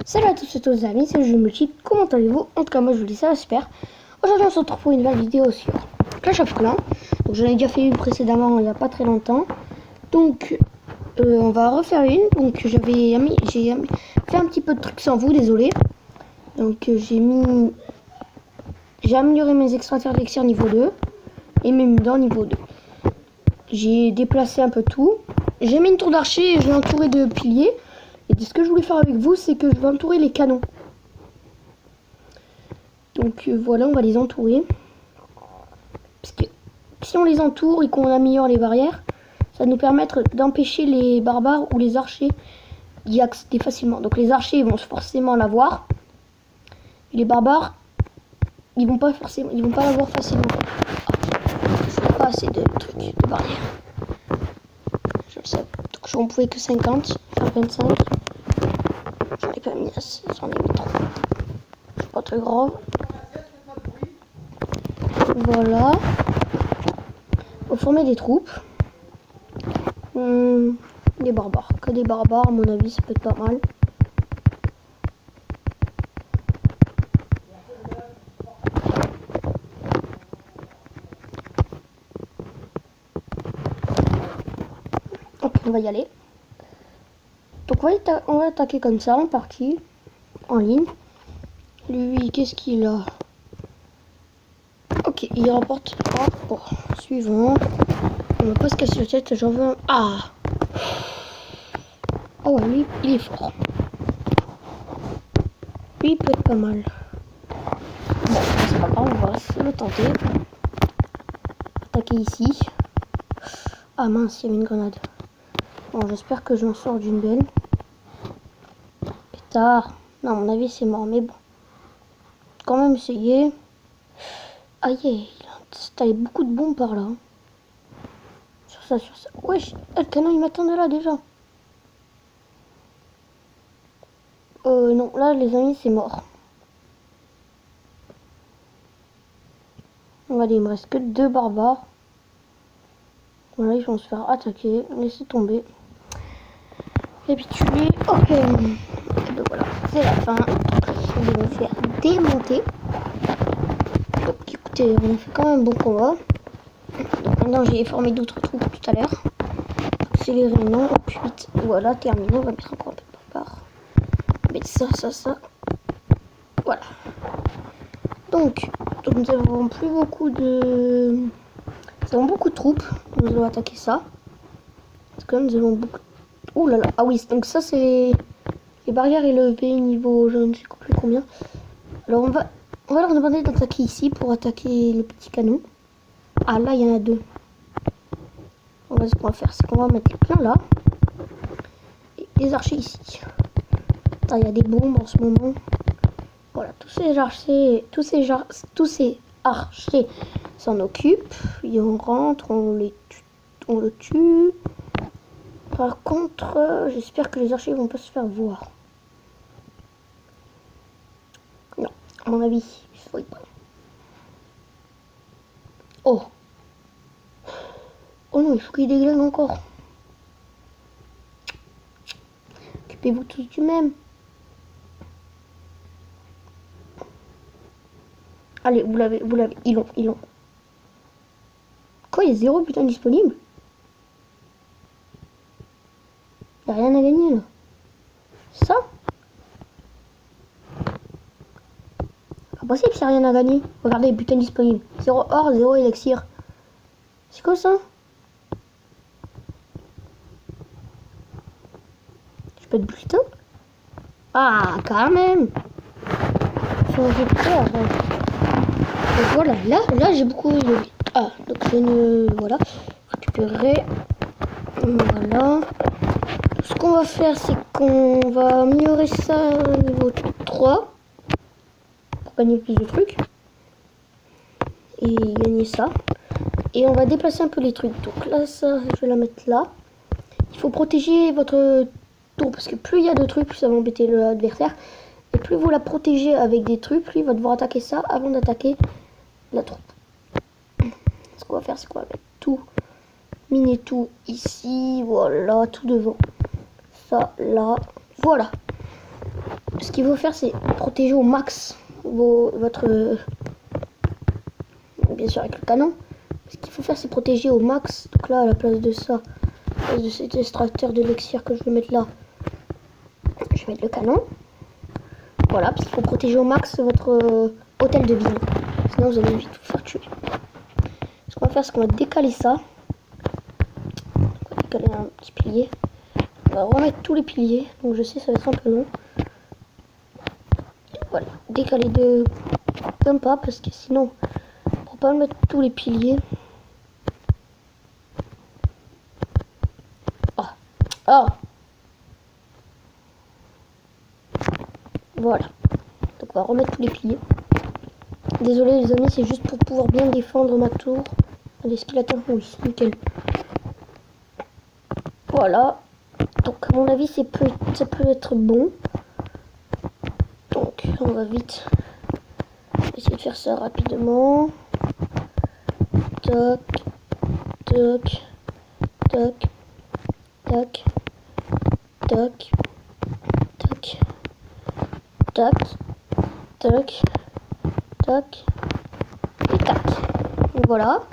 Salut à tous et tous les amis, c'est le jeu multi, comment allez-vous? En tout cas moi je vous dis ça, j'espère. Aujourd'hui on se retrouve pour une nouvelle vidéo sur Clash of Clans. Donc j'en ai déjà fait une précédemment il n'y a pas très longtemps. Donc on va refaire une. Donc j'ai fait un petit peu de trucs sans vous, désolé. Donc j'ai amélioré mes extracteurs d'élixir niveau 2 et mes mudants niveau 2. J'ai déplacé un peu tout. J'ai mis une tour d'archer et je l'ai entouré de piliers. Et ce que je voulais faire avec vous, c'est que je vais entourer les canons. Donc voilà, on va les entourer. Parce que si on les entoure et qu'on améliore les barrières, ça va nous permettre d'empêcher les barbares ou les archers d'y accéder facilement. Donc les archers vont forcément l'avoir. Et les barbares, ils vont pas l'avoir facilement. C'est pas assez de trucs, de barrières. Je le sais. Donc j'en pouvais que 50, faire 25. J'en ai pas mis assez, j'en ai mis 3. C'est pas très grave. Voilà. Faut former des troupes. Des barbares. Que des barbares, à mon avis, ça peut être pas mal. Ok, on va y aller. Donc on va attaquer comme ça, en partie, en ligne. Lui, qu'est-ce qu'il a? Ok, il rapporte 3. Bon, suivant. On va pas se casser la tête, j'en veux un. Ah! Oh ouais, lui, il est fort. Lui, il peut être pas mal. Bon, c'est pas grave, on va se le tenter. Attaquer ici. Ah mince, il y avait une grenade. Bon, j'espère que je m'en sors d'une belle. Pétard. Non, à mon avis, c'est mort, mais bon. Quand même essayer. Aïe, il a installé beaucoup de bombes par là. Sur ça. Wesh, le canon, il m'attend de là déjà. Non, là, les amis, c'est mort. Allez, il me reste que 2 barbares. Voilà, ils vont se faire attaquer. Laissez tomber. Et puis tuer. Ok. Et ben voilà, c'est la fin. Je vais me faire démonter. Donc écoutez, on a fait quand même un bon combat. Donc maintenant j'ai formé d'autres troupes tout à l'heure. Accélérer non. Ensuite, voilà, terminé. On va mettre encore un peu de barbare. Mettre ça. Voilà. Donc nous avons plus beaucoup de... Nous avons beaucoup de troupes. Nous allons attaquer ça. Parce que nous avons beaucoup... Ouh là là. Ah oui, donc ça c'est... Les barrières élevées niveau je ne sais plus combien. Alors on va leur demander d'attaquer ici pour attaquer le petit canon. Ah là il y en a 2. Ce qu'on va faire, c'est qu'on va mettre les pleins là. Et les archers ici. Il y a des bombes en ce moment. Voilà, tous ces archers s'en occupent. Et on rentre, on le tue. Par contre, j'espère que les archers vont pas se faire voir. Non, à mon avis, il faut pas. Oh. Oh non, il faut qu'il déglingue encore. Occupez-vous tous du même. Allez, vous l'avez. Ils l'ont. Quoi, il y a 0 putain disponible? Il n'y a rien à gagner là. Ça? Pas possible qu'il n'y a rien à gagner. Regardez, putain disponible. 0 or, 0 élixir. C'est quoi ça? Je peux être bulletin? Ah, quand même. J'ai peur. Et voilà, là j'ai beaucoup de... Ah, donc je ne... Voilà. Récupérer. Voilà. Ce qu'on va faire, c'est qu'on va améliorer ça au niveau 3. Pour gagner plus de trucs. Et gagner ça. Et on va déplacer un peu les trucs. Donc là, ça, je vais la mettre là. Il faut protéger votre tour. Parce que plus il y a de trucs, plus ça va embêter l'adversaire. Et plus vous la protégez avec des trucs, plus il va devoir attaquer ça avant d'attaquer la troupe. Ce qu'on va faire, c'est qu'on va mettre tout. Miner tout ici. Voilà, tout devant. Ça, là. Voilà. ce qu'il faut faire, c'est protéger au max votre... Bien sûr avec le canon. Ce qu'il faut faire, c'est protéger au max. Donc là, à la place de ça, à la place de cet extracteur d'élixir que je vais mettre là, je vais mettre le canon. Voilà, parce qu'il faut protéger au max votre hôtel de ville. Sinon, vous allez vite vous faire tuer. Ce qu'on va faire, c'est qu'on va décaler ça. On va décaler un petit pilier. On va remettre tous les piliers. Donc je sais, ça va être un peu long. Voilà, décaler d'un pas, parce que sinon, pour pas mettre tous les piliers. Ah, ah. Voilà. Donc on va remettre tous les piliers. Désolé les amis, c'est juste pour pouvoir bien défendre ma tour. Allez, squelettes, oui, nickel. Voilà. Donc à mon avis, ça peut être bon. Donc on va vite essayer de faire ça rapidement. Toc, toc, toc, toc, toc, toc, toc, toc, toc, et tac. Voilà.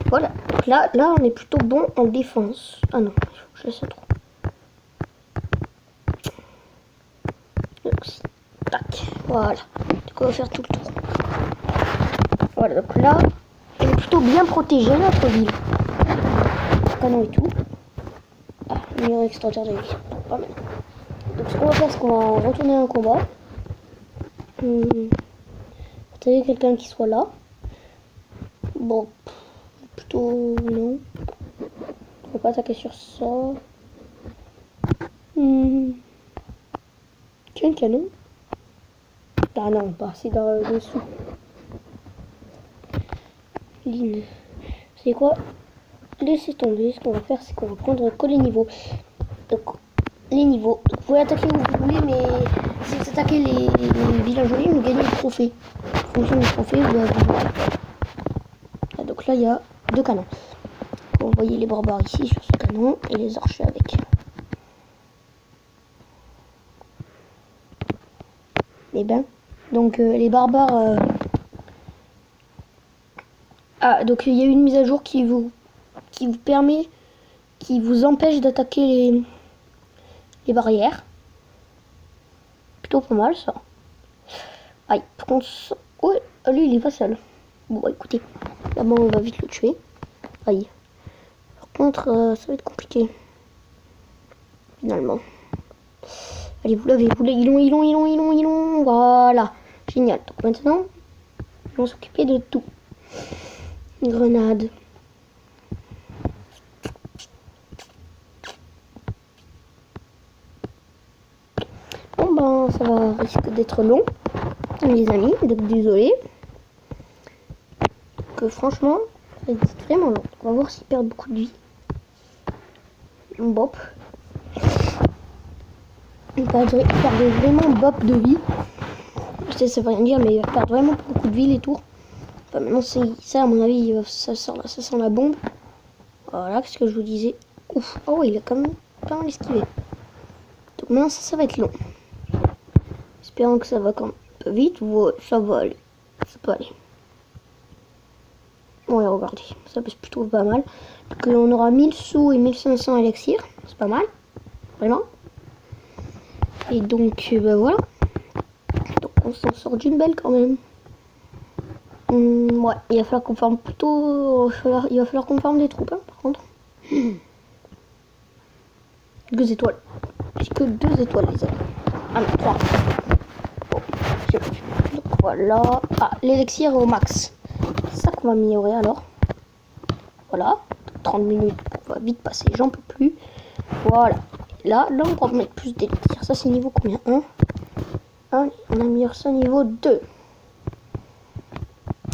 Voilà. Donc là, on est plutôt bon en défense. Ah non, il faut que je laisse un trou. Donc, tac. Voilà. Donc on va faire tout le tour. Voilà. Donc là, elle est plutôt bien protégée notre ville. Canon et tout. Ah, meilleur extracteur de vie. Pas mal. Donc ce qu'on va faire, c'est qu'on va retourner un combat. Attendez quelqu'un qui soit là. Bon, plutôt non. On va pas attaquer sur ça. Tiens, canon. Ah non, pas c'est dans dessous. Ligne. C'est quoi? Laissez tomber. Ce qu'on va faire, c'est qu'on va prendre que les niveaux. Donc, les niveaux. Donc, vous pouvez attaquer où vous voulez, mais si vous attaquez les villages en ligne, vous gagnez le trophée. En fonction du trophée, vous avez... Ah, donc là, il y a 2 canons. Vous voyez les barbares ici sur ce canon et les archers avec. Eh ben, donc les barbares... Ah, donc il y a une mise à jour qui vous permet, qui vous empêche d'attaquer les barrières. Plutôt pas mal ça. Aïe, par contre, ouais, lui il est pas seul. Bon, bah, écoutez, d'abord on va vite le tuer. Aïe. Par contre, ça va être compliqué. Finalement. Allez, vous l'avez, ils l'ont. Voilà. Génial. Donc maintenant, ils vont s'occuper de tout. Grenade. Bon ben, ça va risque d'être long, les amis. Donc désolé. Que franchement, ça va être vraiment long. On va voir s'ils perdent beaucoup de vie. Bop. Ils perdent vraiment bop de vie. Je sais, ça veut rien dire, mais ils perdent vraiment beaucoup de vie les tours. Enfin, maintenant, ça à mon avis, ça sent la bombe. Voilà, ce que je vous disais. Ouf, oh, il a quand même pas mal esquivé. Donc maintenant, ça va être long. Espérons que ça va quand même un peu vite. Ouais, ça va aller. Ça peut aller. Ouais, regardez, ça passe plutôt pas mal. Donc on aura 1000 sous et 1500 élixirs. C'est pas mal. Vraiment. Et donc, ben voilà. Donc on s'en sort d'une belle quand même. Ouais, il va falloir qu'on forme plutôt... Il va falloir qu'on forme des troupes, hein, par contre. 2 étoiles. J'ai que 2 étoiles, les amis. Ah non, 3. Bon, j'ai pas vu. Donc voilà. Ah, l'élixir au max. C'est ça qu'on va améliorer alors. Voilà. 30 minutes, on va vite passer, j'en peux plus. Voilà. Là, on va mettre plus d'élixir. Ça, c'est niveau combien? 1. On améliore ça niveau 2.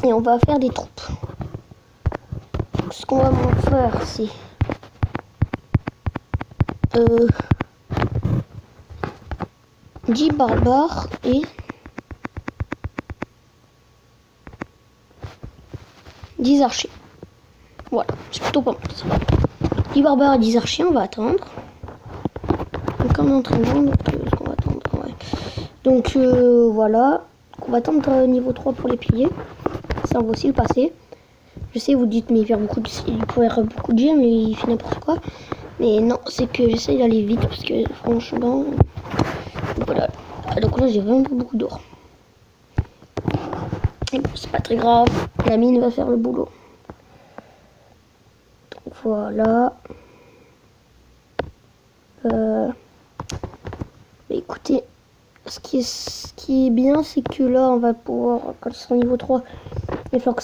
Et on va faire des troupes. Donc, ce qu'on va faire, c'est... 10 barbares et 10 archers. Voilà, c'est plutôt pas mal ça. 10 barbares et 10 archers, on va attendre. Donc on est en train de vendre, ce qu'on va attendre, ouais. Donc voilà, on va attendre niveau 3 pour les piliers. Ça on va aussi le passer. Je sais, vous dites, mais il perd beaucoup de gemmes, il fait n'importe quoi. Mais non, c'est que j'essaye d'aller vite parce que franchement, voilà. Donc là, j'ai vraiment pas beaucoup d'or. Et bon, c'est pas très grave, la mine va faire le boulot. Donc voilà. Écoutez, ce qui est bien, c'est que là, on va pouvoir, quand ils seront niveau 3, il va falloir que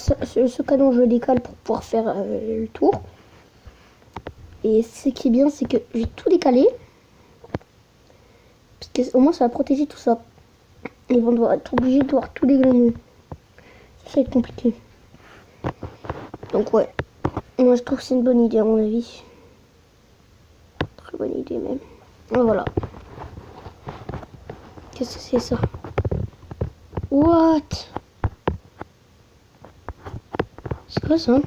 ce canon, je le décale pour pouvoir faire le tour. Et ce qui est bien, c'est que j'ai tout décalé. Parce qu'au moins, ça va protéger tout ça. Ils vont devoir être obligés de devoir tout déglaner. Ça va être compliqué. Donc ouais, moi je trouve que c'est une bonne idée à mon avis. Très bonne idée même. Et voilà. Qu'est-ce que c'est ça? What? C'est quoi ça?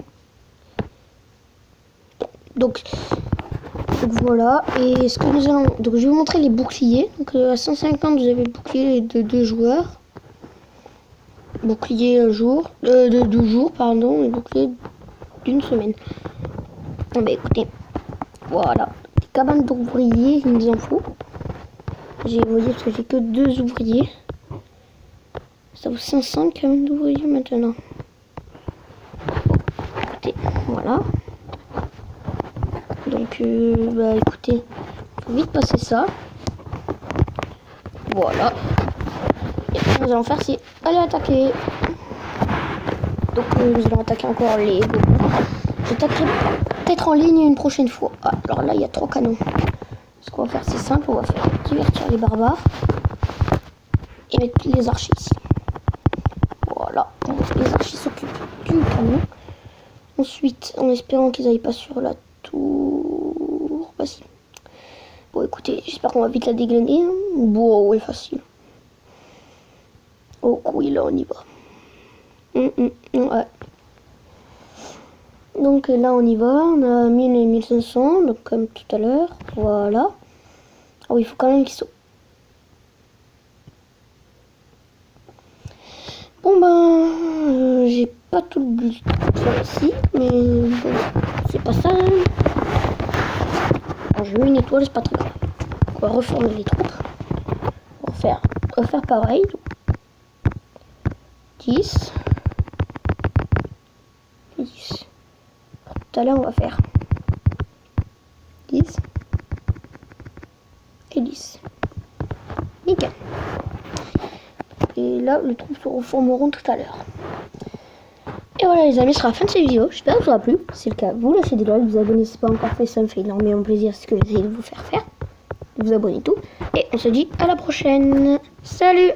Donc voilà. Et ce que nous allons... Donc je vais vous montrer les boucliers. Donc à 150 vous avez le bouclier de 2 joueurs. Bouclier un jour. De 12 jours pardon. Et bouclier d'une semaine. Ah bah écoutez. Voilà. Des cabanes d'ouvriers, il nous en faut. J'ai voyé parce que j'ai que 2 ouvriers. Ça vaut 500 cabanes d'ouvriers maintenant. Écoutez, voilà. Donc bah écoutez, faut vite passer ça. Voilà. Et ce que nous allons faire, c'est aller attaquer. Donc nous allons attaquer encore les gobelins. J'attaquerai peut-être en ligne une prochaine fois. Ah, alors là, il y a 3 canons. Ce qu'on va faire, c'est simple. On va faire divertir les barbares. Et mettre les archers ici. Voilà. Les archers s'occupent du canon. Ensuite, en espérant qu'ils n'aillent pas sur la tour. Bah si. Bon, écoutez, j'espère qu'on va vite la déglaner. Hein. Bon, ouais, facile. Oh, oui, là, on y va. Ouais. Donc là, on y va. On a 1000 et 1500, donc comme tout à l'heure. Voilà. Ah oui, il faut quand même qu'ils sautent. Bon, ben, j'ai pas tout le but de faire ici, mais bon, c'est pas ça. Alors, je mets une étoile, c'est pas très grave. On va reformer les troupes. On va faire pareil. 10. 10. Tout à l'heure, on va faire 10 et 10. Nickel. Et là, les troupes se reformeront tout à l'heure. Et voilà les amis, ce sera la fin de cette vidéo. J'espère que ça vous a plu. Si c'est le cas, vous lâchez des likes, vous abonnez si pas encore fait, ça me fait énormément plaisir. C'est ce que j'essaie de vous faire. De vous abonner et tout. Et on se dit à la prochaine. Salut!